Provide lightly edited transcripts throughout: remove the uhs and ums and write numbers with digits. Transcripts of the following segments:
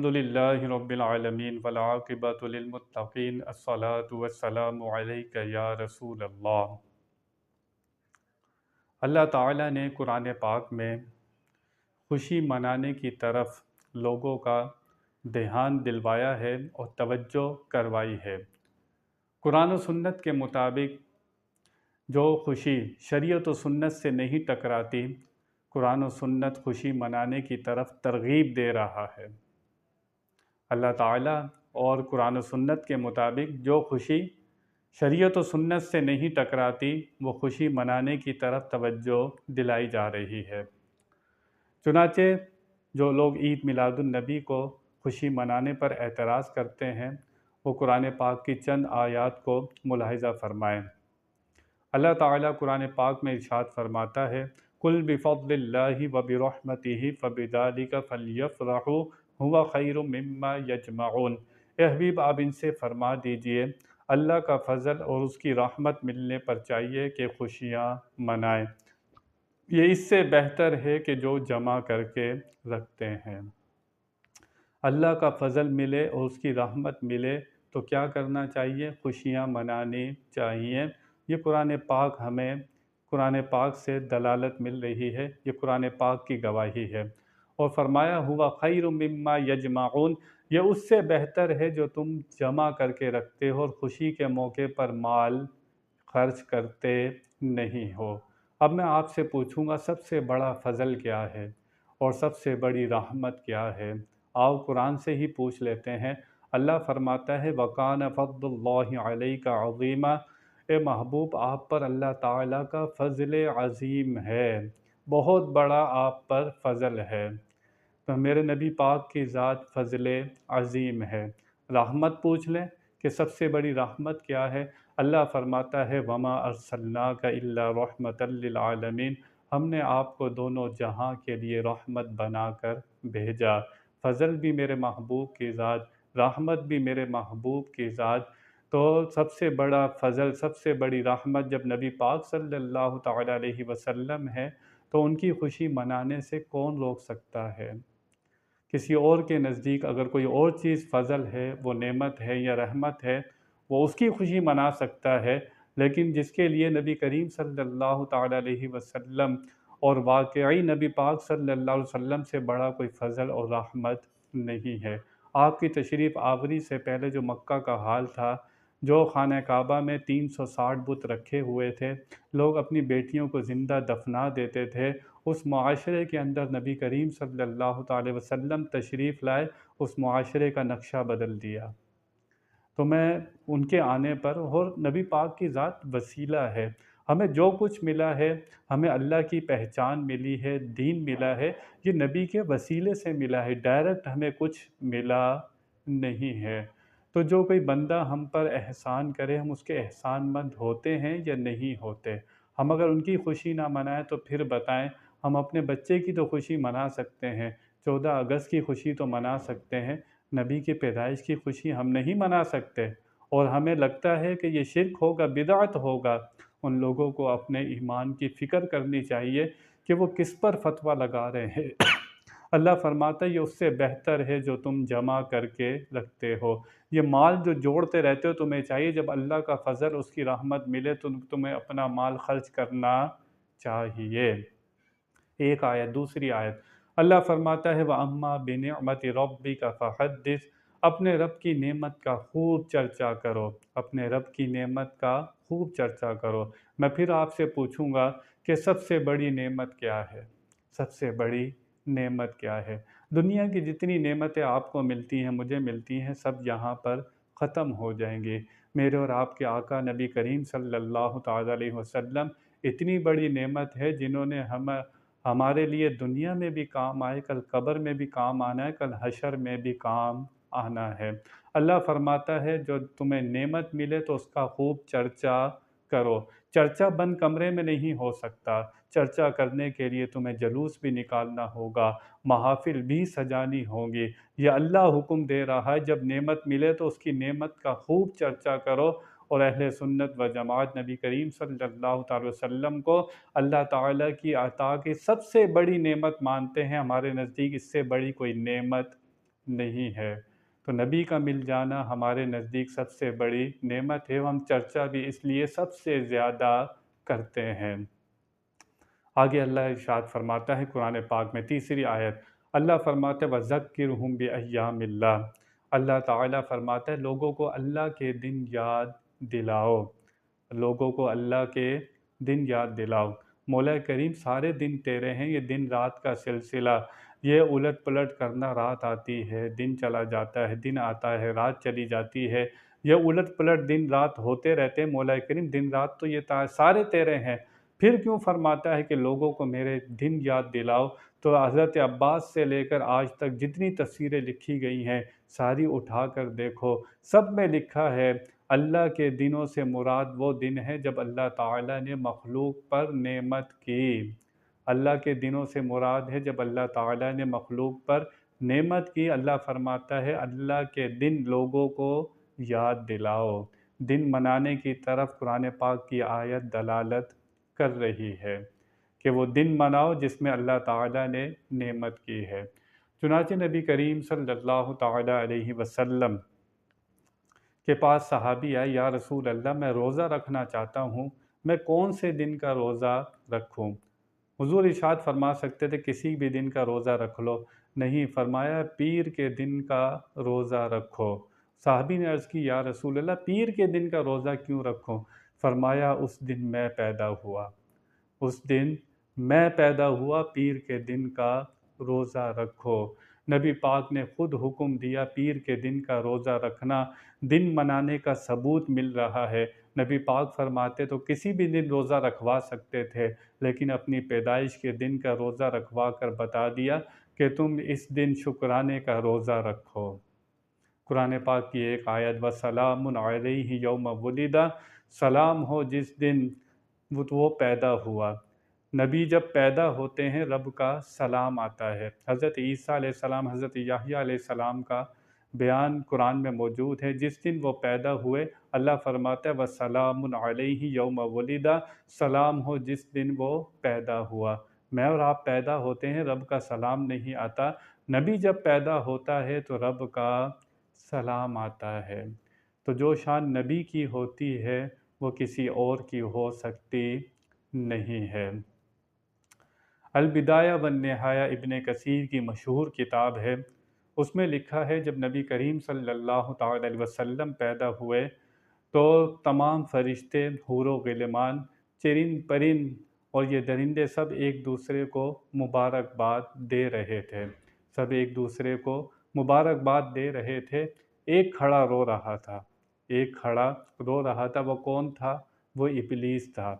الحمدللہ رب العالمین والعاقبۃ للمتقین الصلاۃ والسلام علیک یا رسول اللہ۔ اللہ تعالیٰ نے قرآن پاک میں خوشی منانے کی طرف لوگوں کا دھیان دلوایا ہے اور توجہ کروائی ہے۔ قرآن و سنت کے مطابق جو خوشی شریعت و سنت سے نہیں ٹکراتی، قرآن و سنت خوشی منانے کی طرف ترغیب دے رہا ہے۔ اللہ تعالیٰ اور قرآن و سنت کے مطابق جو خوشی شریعت و سنت سے نہیں ٹکراتی، وہ خوشی منانے کی طرف توجہ دلائی جا رہی ہے۔ چنانچہ جو لوگ عید میلاد النبی کو خوشی منانے پر اعتراض کرتے ہیں، وہ قرآن پاک کی چند آیات کو ملاحظہ فرمائیں۔ اللہ تعالیٰ قرآن پاک میں ارشاد فرماتا ہے، قُلْ بِفَضْلِ اللَّهِ وَبِرَحْمَتِهِ فَبِذَلِكَ فَلْيَفْرَحُوا هُوَ خَيْرٌ مِّمَّا يَجْمَعُونَ۔ اے حبیب، آپ ان سے فرما دیجئے اللہ کا فضل اور اس کی رحمت ملنے پر چاہیے کہ خوشیاں منائیں، یہ اس سے بہتر ہے کہ جو جمع کر کے رکھتے ہیں۔ اللہ کا فضل ملے اور اس کی رحمت ملے تو کیا کرنا چاہیے؟ خوشیاں منانی چاہیے۔ یہ قرآن پاک سے دلالت مل رہی ہے، یہ قرآن پاک کی گواہی ہے۔ اور فرمایا ہوا خیر مما یجمعون، یہ اس سے بہتر ہے جو تم جمع کر کے رکھتے ہو اور خوشی کے موقع پر مال خرچ کرتے نہیں ہو۔ اب میں آپ سے پوچھوں گا، سب سے بڑا فضل کیا ہے اور سب سے بڑی رحمت کیا ہے؟ آؤ قرآن سے ہی پوچھ لیتے ہیں۔ اللہ فرماتا ہے وَقَانَ فَضْلُ اللَّهِ عَلَيْكَ عَظِيمًا، اے محبوب آپ پر اللہ تعالیٰ کا فضل عظیم ہے، بہت بڑا آپ پر فضل ہے۔ تو میرے نبی پاک کی ذات فضل عظیم ہے۔ رحمت پوچھ لیں کہ سب سے بڑی رحمت کیا ہے؟ اللہ فرماتا ہے وَمَا أَرْسَلْنَاكَ إِلَّا رَحْمَةً لِّلْعَالَمِينَ، ہم نے آپ کو دونوں جہاں کے لیے رحمت بنا کر بھیجا۔ فضل بھی میرے محبوب کی ذات، رحمت بھی میرے محبوب کی ذات۔ تو سب سے بڑا فضل، سب سے بڑی رحمت جب نبی پاک صلی اللہ تعالیٰ علیہ وسلم ہے تو ان کی خوشی منانے سے کون روک سکتا ہے؟ کسی اور کے نزدیک اگر کوئی اور چیز فضل ہے، وہ نعمت ہے یا رحمت ہے، وہ اس کی خوشی منا سکتا ہے، لیکن جس کے لیے نبی کریم صلی اللہ تعالیٰ علیہ وسلم اور واقعی نبی پاک صلی اللہ علیہ وسلم سے بڑا کوئی فضل اور رحمت نہیں ہے۔ آپ کی تشریف آوری سے پہلے جو مکہ کا حال تھا، جو خانہ کعبہ میں 360 بت رکھے ہوئے تھے، لوگ اپنی بیٹیوں کو زندہ دفنا دیتے تھے، اس معاشرے کے اندر نبی کریم صلی اللہ تعالی وسلم تشریف لائے، اس معاشرے کا نقشہ بدل دیا۔ تو میں ان کے آنے پر، اور نبی پاک کی ذات وسیلہ ہے، ہمیں جو کچھ ملا ہے، ہمیں اللہ کی پہچان ملی ہے، دین ملا ہے، یہ نبی کے وسیلے سے ملا ہے، ڈائریکٹ ہمیں کچھ ملا نہیں ہے۔ تو جو کوئی بندہ ہم پر احسان کرے، ہم اس کے احسان مند ہوتے ہیں یا نہیں ہوتے؟ ہم اگر ان کی خوشی نہ منائیں تو پھر بتائیں، ہم اپنے بچے کی تو خوشی منا سکتے ہیں، 14 اگست کی خوشی تو منا سکتے ہیں، نبی کی پیدائش کی خوشی ہم نہیں منا سکتے، اور ہمیں لگتا ہے کہ یہ شرک ہوگا، بدعت ہوگا۔ ان لوگوں کو اپنے ایمان کی فکر کرنی چاہیے کہ وہ کس پر فتویٰ لگا رہے ہیں۔ اللہ فرماتا ہے یہ اس سے بہتر ہے جو تم جمع کر کے رکھتے ہو۔ یہ مال جو جوڑتے رہتے ہو، تمہیں چاہیے جب اللہ کا فضل، اس کی رحمت ملے تو تمہیں اپنا مال خرچ کرنا چاہیے۔ ایک آیت، دوسری آیت اللہ فرماتا ہے وَأَمَّا بِنِعْمَةِ رَبِّكَ فَحَدِّثْ، اپنے رب کی نعمت کا خوب چرچا کرو، اپنے رب کی نعمت کا خوب چرچا کرو۔ میں پھر آپ سے پوچھوں گا کہ سب سے بڑی نعمت کیا ہے؟ سب سے بڑی نعمت کیا ہے؟ دنیا کی جتنی نعمتیں آپ کو ملتی ہیں، مجھے ملتی ہیں، سب یہاں پر ختم ہو جائیں گی۔ میرے اور آپ کے آقا نبی کریم صلی اللہ تعالیٰ علیہ وسلم اتنی بڑی نعمت ہے جنہوں نے ہمارے لیے دنیا میں بھی کام آئے، کل قبر میں بھی کام آنا ہے، کل حشر میں بھی کام آنا ہے۔ اللہ فرماتا ہے جو تمہیں نعمت ملے تو اس کا خوب چرچا کرو۔ چرچا بند کمرے میں نہیں ہو سکتا، چرچا کرنے کے لیے تمہیں جلوس بھی نکالنا ہوگا، محافل بھی سجانی ہوگی۔ یہ اللہ حکم دے رہا ہے جب نعمت ملے تو اس کی نعمت کا خوب چرچا کرو۔ اور اہل سنت و جماعت نبی کریم صلی اللہ تعالی وسلم کو اللہ تعالیٰ کی عطا کی سب سے بڑی نعمت مانتے ہیں۔ ہمارے نزدیک اس سے بڑی کوئی نعمت نہیں ہے۔ تو نبی کا مل جانا ہمارے نزدیک سب سے بڑی نعمت ہے، ہم چرچا بھی اس لیے سب سے زیادہ کرتے ہیں۔ آگے اللہ ارشاد فرماتا ہے قرآن پاک میں تیسری آیت، اللہ فرماتا ہے وَذَكِّرْهُمْ بِأَيَّامِ اللَّهِ، اللہ تعالیٰ فرماتا ہے لوگوں کو اللہ کے دن یاد دلاؤ، لوگوں کو اللہ کے دن یاد دلاؤ۔ مولا کریم سارے دن تیرے ہیں، یہ دن رات کا سلسلہ، یہ الٹ پلٹ کرنا، رات آتی ہے دن چلا جاتا ہے، دن آتا ہے رات چلی جاتی ہے، یہ الٹ پلٹ دن رات ہوتے رہتے ہیں۔ مولا کریم دن رات تو یہ سارے تیرے ہیں، پھر کیوں فرماتا ہے کہ لوگوں کو میرے دن یاد دلاؤ؟ تو حضرت عباس سے لے کر آج تک جتنی تفسیریں لکھی گئی ہیں ساری اٹھا کر دیکھو، سب میں لکھا ہے اللہ کے دنوں سے مراد وہ دن ہے جب اللہ تعالیٰ نے مخلوق پر نعمت کی۔ اللہ کے دنوں سے مراد ہے جب اللہ تعالیٰ نے مخلوق پر نعمت کی۔ اللہ فرماتا ہے اللہ کے دن لوگوں کو یاد دلاؤ۔ دن منانے کی طرف قرآن پاک کی آیت دلالت کر رہی ہے کہ وہ دن مناؤ جس میں اللہ تعالیٰ نے نعمت کی ہے۔ چنانچہ نبی کریم صلی اللہ تعالیٰ علیہ وسلم کے پاس صحابی آئے، یا رسول اللہ میں روزہ رکھنا چاہتا ہوں، میں کون سے دن کا روزہ رکھوں؟ حضور ارشاد فرما سکتے تھے کسی بھی دن کا روزہ رکھ لو، نہیں، فرمایا پیر کے دن کا روزہ رکھو۔ صحابی نے عرض کی یا رسول اللہ پیر کے دن کا روزہ کیوں رکھوں؟ فرمایا اس دن میں پیدا ہوا، اس دن میں پیدا ہوا، پیر کے دن کا روزہ رکھو۔ نبی پاک نے خود حکم دیا پیر کے دن کا روزہ رکھنا دن منانے کا ثبوت مل رہا ہے۔ نبی پاک فرماتے تو کسی بھی دن روزہ رکھوا سکتے تھے، لیکن اپنی پیدائش کے دن کا روزہ رکھوا کر بتا دیا کہ تم اس دن شکرانے کا روزہ رکھو۔ قرآن پاک کی ایک آیت وَسَلَامٌ عَلَيْهِ يَوْمَ وُلِدَ، سلام ہو جس دن وہ پیدا ہوا۔ نبی جب پیدا ہوتے ہیں رب کا سلام آتا ہے۔ حضرت عیسیٰ علیہ السلام، حضرت یحییٰ علیہ السلام کا بیان قرآن میں موجود ہے، جس دن وہ پیدا ہوئے اللہ فرماتا ہے وَسَلَامٌ عَلَيْهِ يَوْمَ وُلِدَ، سلام ہو جس دن وہ پیدا ہوا۔ میں اور آپ پیدا ہوتے ہیں، رب کا سلام نہیں آتا، نبی جب پیدا ہوتا ہے تو رب کا سلام آتا ہے۔ تو جو شان نبی کی ہوتی ہے وہ کسی اور کی ہو سکتی نہیں ہے۔ البدایہ والنہایہ ابن کثیر کی مشہور کتاب ہے، اس میں لکھا ہے جب نبی کریم صلی اللہ تعالی علیہ وسلم پیدا ہوئے تو تمام فرشتے، حور و غلمان، چرند پرند اور یہ درندے سب ایک دوسرے کو مبارکباد دے رہے تھے، سب ایک دوسرے کو مبارکباد دے رہے تھے۔ ایک کھڑا رو رہا تھا، ایک کھڑا رو رہا تھا، وہ کون تھا؟ وہ ابلیس تھا۔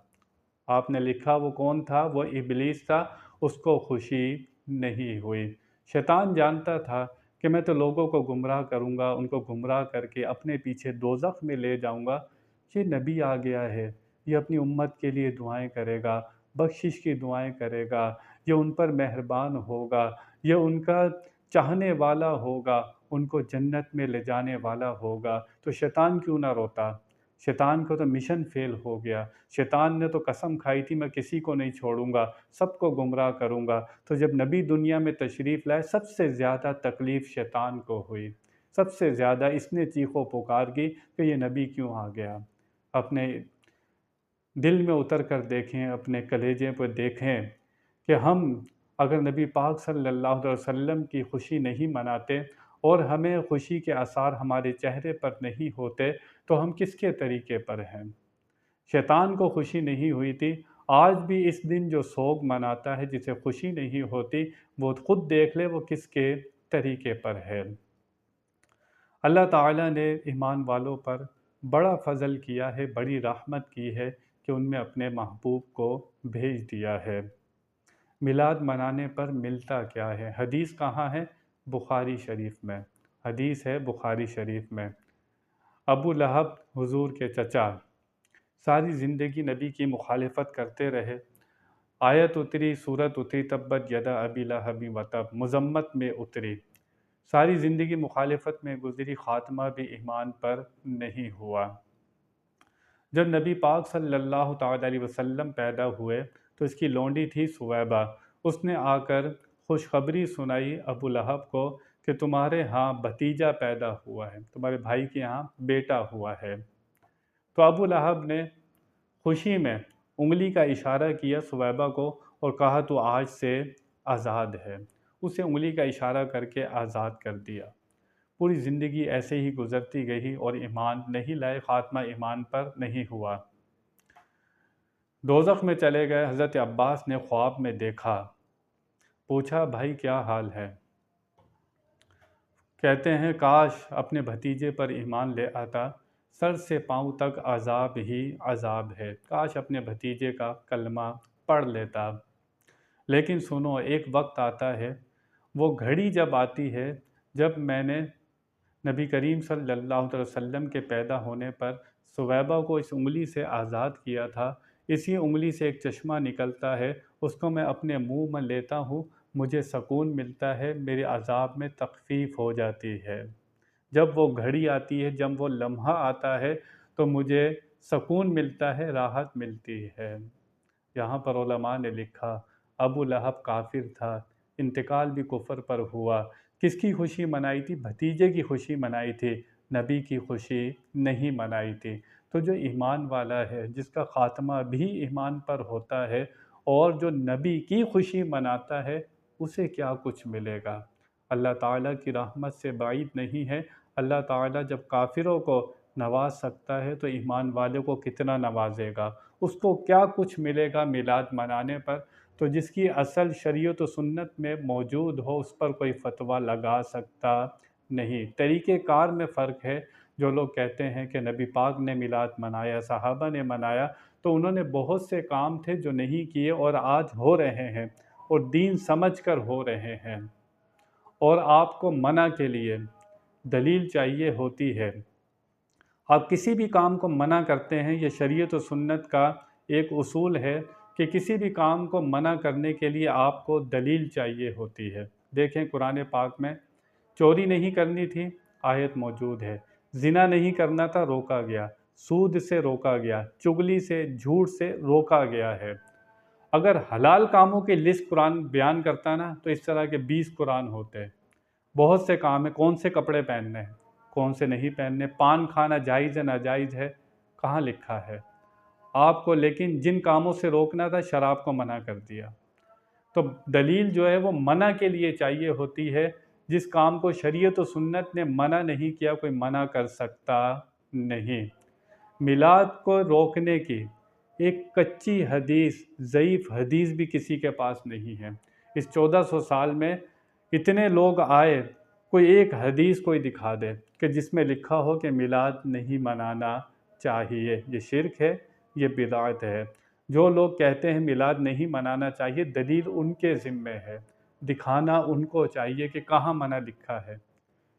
آپ نے لکھا وہ کون تھا؟ وہ ابلیس تھا۔ اس کو خوشی نہیں ہوئی۔ شیطان جانتا تھا کہ میں تو لوگوں کو گمراہ کروں گا، ان کو گمراہ کر کے اپنے پیچھے دوزخ میں لے جاؤں گا۔ یہ نبی آ گیا ہے، یہ اپنی امت کے لیے دعائیں کرے گا، بخشش کی دعائیں کرے گا، یہ ان پر مہربان ہوگا، یہ ان کا چاہنے والا ہوگا، ان کو جنت میں لے جانے والا ہوگا، تو شیطان کیوں نہ روتا؟ شیطان کو تو مشن فیل ہو گیا، شیطان نے تو قسم کھائی تھی میں کسی کو نہیں چھوڑوں گا، سب کو گمراہ کروں گا۔ تو جب نبی دنیا میں تشریف لائے سب سے زیادہ تکلیف شیطان کو ہوئی، سب سے زیادہ اس نے چیخ و پکار کی کہ یہ نبی کیوں آ گیا۔ اپنے دل میں اتر کر دیکھیں، اپنے کلیجے پہ دیکھیں کہ ہم اگر نبی پاک صلی اللہ علیہ وسلم کی خوشی نہیں مناتے اور ہمیں خوشی کے آثار ہمارے چہرے پر نہیں ہوتے تو ہم کس کے طریقے پر ہیں؟ شیطان کو خوشی نہیں ہوئی تھی، آج بھی اس دن جو سوگ مناتا ہے، جسے خوشی نہیں ہوتی، وہ خود دیکھ لے وہ کس کے طریقے پر ہے۔ اللہ تعالیٰ نے ایمان والوں پر بڑا فضل کیا ہے، بڑی رحمت کی ہے کہ ان میں اپنے محبوب کو بھیج دیا ہے۔ میلاد منانے پر ملتا کیا ہے؟ حدیث کہاں ہے؟ بخاری شریف میں، حدیث ہے بخاری شریف میں۔ ابو لہب حضور کے چچا ساری زندگی نبی کی مخالفت کرتے رہے، آیت اتری، سورت اتری تبت یدا ابی لہب وتب، مذمت میں اتری، ساری زندگی مخالفت میں گزری، خاتمہ بھی ایمان پر نہیں ہوا۔ جب نبی پاک صلی اللہ تعالی علیہ وسلم پیدا ہوئے تو اس کی لونڈی تھی سویبہ، اس نے آ کر خوشخبری سنائی ابو لہب کو کہ تمہارے ہاں بھتیجا پیدا ہوا ہے، تمہارے بھائی کے یہاں بیٹا ہوا ہے۔ تو ابو لہب نے خوشی میں انگلی کا اشارہ کیا ثویبہ کو اور کہا تو آج سے آزاد ہے۔ اسے انگلی کا اشارہ کر کے آزاد کر دیا۔ پوری زندگی ایسے ہی گزرتی گئی اور ایمان نہیں لائے، خاتمہ ایمان پر نہیں ہوا۔ دوزخ میں چلے گئے۔ حضرت عباس نے خواب میں دیکھا، پوچھا بھائی کیا حال ہے؟ کہتے ہیں کاش اپنے بھتیجے پر ایمان لے آتا، سر سے پاؤں تک عذاب ہی عذاب ہے، کاش اپنے بھتیجے کا کلمہ پڑھ لیتا۔ لیکن سنو، ایک وقت آتا ہے، وہ گھڑی جب آتی ہے جب میں نے نبی کریم صلی اللہ علیہ وسلم کے پیدا ہونے پر ثویبہ کو اس انگلی سے آزاد کیا تھا، اسی انگلی سے ایک چشمہ نکلتا ہے، اس کو میں اپنے منہ میں لیتا ہوں، مجھے سکون ملتا ہے، میرے عذاب میں تخفیف ہو جاتی ہے۔ جب وہ گھڑی آتی ہے، جب وہ لمحہ آتا ہے تو مجھے سکون ملتا ہے، راحت ملتی ہے۔ یہاں پر علماء نے لکھا ابو لہب کافر تھا، انتقال بھی کفر پر ہوا۔ کس کی خوشی منائی تھی؟ بھتیجے کی خوشی منائی تھی، نبی کی خوشی نہیں منائی تھی۔ تو جو ایمان والا ہے، جس کا خاتمہ بھی ایمان پر ہوتا ہے اور جو نبی کی خوشی مناتا ہے، اسے کیا کچھ ملے گا؟ اللہ تعالیٰ کی رحمت سے بعید نہیں ہے۔ اللہ تعالیٰ جب کافروں کو نواز سکتا ہے تو ایمان والے کو کتنا نوازے گا، اس کو کیا کچھ ملے گا میلاد منانے پر۔ تو جس کی اصل شریعت و سنت میں موجود ہو، اس پر کوئی فتویٰ لگا سکتا نہیں۔ طریقہ کار میں فرق ہے۔ جو لوگ کہتے ہیں کہ نبی پاک نے میلاد منایا، صحابہ نے منایا، تو انہوں نے بہت سے کام تھے جو نہیں کیے اور آج ہو رہے ہیں اور دین سمجھ کر ہو رہے ہیں، اور آپ کو منع کے لیے دلیل چاہیے ہوتی ہے۔ آپ کسی بھی کام کو منع کرتے ہیں، یہ شریعت و سنت کا ایک اصول ہے کہ کسی بھی کام کو منع کرنے کے لیے آپ کو دلیل چاہیے ہوتی ہے۔ دیکھیں قرآن پاک میں چوری نہیں کرنی تھی، آیت موجود ہے۔ زنا نہیں کرنا تھا، روکا گیا۔ سود سے روکا گیا، چغلی سے، جھوٹ سے روکا گیا ہے۔ اگر حلال کاموں کی لسٹ قرآن بیان کرتا نا تو اس طرح کے 20 قرآن ہوتے۔ بہت سے کام ہیں، کون سے کپڑے پہننے ہیں، کون سے نہیں پہننے، پان کھانا جائز ہے ناجائز ہے، کہاں لکھا ہے آپ کو؟ لیکن جن کاموں سے روکنا تھا، شراب کو منع کر دیا۔ تو دلیل جو ہے وہ منع کے لیے چاہیے ہوتی ہے۔ جس کام کو شریعت و سنت نے منع نہیں کیا، کوئی منع کر سکتا نہیں۔ میلاد کو روکنے کی ایک کچی حدیث، ضعیف حدیث بھی کسی کے پاس نہیں ہے۔ اس 1400 سال میں اتنے لوگ آئے، کوئی ایک حدیث کوئی دکھا دے کہ جس میں لکھا ہو کہ میلاد نہیں منانا چاہیے۔ یہ شرک ہے، یہ بدعت ہے۔ جو لوگ کہتے ہیں میلاد نہیں منانا چاہیے، دلیل ان کے ذمے ہے، دکھانا ان کو چاہیے کہ کہاں منع لکھا ہے۔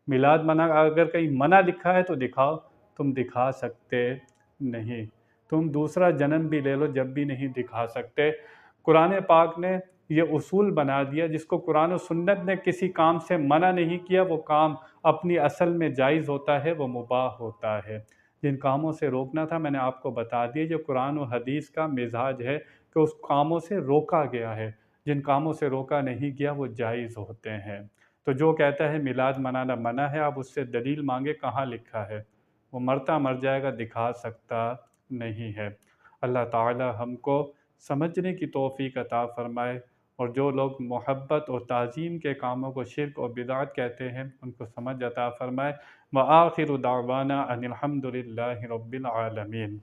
میلاد منع اگر کہیں منع لکھا ہے تو دکھاؤ، تم دکھا سکتے نہیں۔ تم دوسرا جنم بھی لے لو، جب بھی نہیں دکھا سکتے۔ قرآن پاک نے یہ اصول بنا دیا، جس کو قرآن و سنت نے کسی کام سے منع نہیں کیا، وہ کام اپنی اصل میں جائز ہوتا ہے، وہ مباح ہوتا ہے۔ جن کاموں سے روکنا تھا میں نے آپ کو بتا دیا، جو قرآن و حدیث کا مزاج ہے کہ اس کاموں سے روکا گیا ہے، جن کاموں سے روکا نہیں گیا وہ جائز ہوتے ہیں۔ تو جو کہتا ہے میلاد منانا منع ہے، آپ اس سے دلیل مانگے کہاں لکھا ہے، وہ مرتا مر جائے گا، دکھا سکتا نہیں ہے۔ اللہ تعالی ہم کو سمجھنے کی توفیق عطا فرمائے، اور جو لوگ محبت اور تعظیم کے کاموں کو شرک اور بدعت کہتے ہیں ان کو سمجھ عطا فرمائے۔ وآخر دعوانا ان الحمد للہ رب العالمین۔